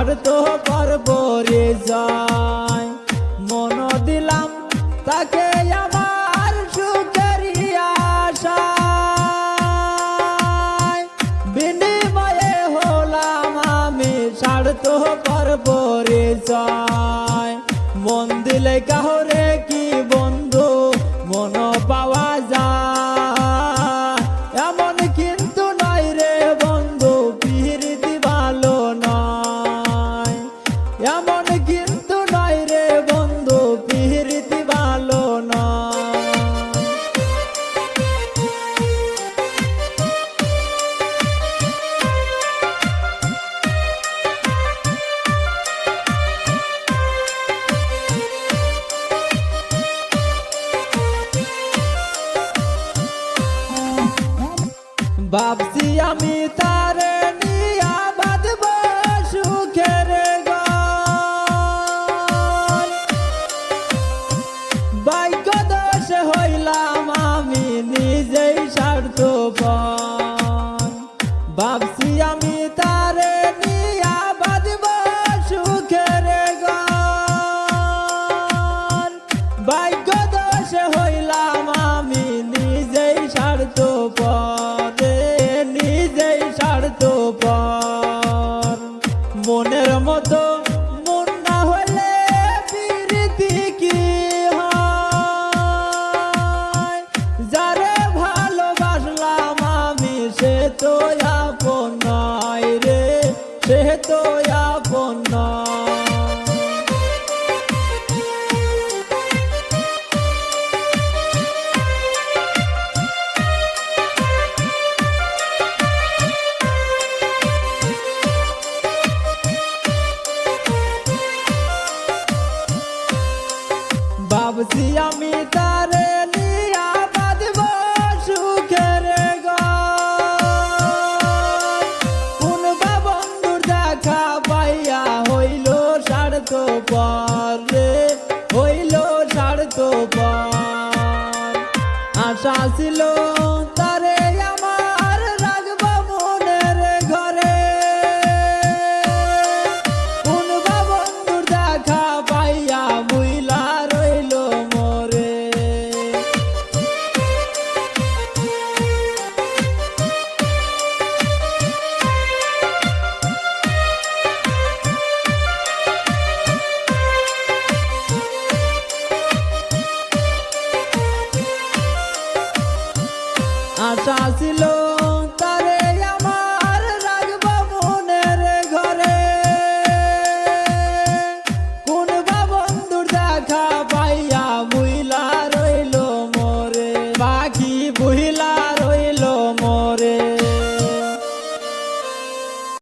স্বার্থ পরিচয় মন দিলাম তাকে আমার সুখের আশায় বিনিময়ে হলাম আমি স্বার্থ পরিচয় মন দিলে কাহরে কি বন্ধু মন পাওয়া যায় এমন কিন্তু নয় রে বন্ধু প্রীতি ভালো নয় এমন কিন্তু নয় রে বন্ধু প্রীতি ভালো নয় ভাবছি আমি তারে নিয়া বাঁধব সুখের ঘর ভাগ্য দোষে হইলাম আমি নিজেই স্বার্থপর ভাবছি আমি তারে নিয়া বাঁধব সুখের ঘর ভাগ্য দোষে হইলাম আমি নিজেই স্বার্থপর মনের মতো মন না হলে প্রীতি কি হয় যারে ভালোবাসলাম আমি সে তো আপন নয় রে সে তো আপন নয় ভাবছি আমি তারে নিয়া বাঁধব সুখের ঘর কোন বা বন্ধুর দেখা পাইয়া হইল স্বার্থপর রে হইল স্বার্থপর আশা ছিল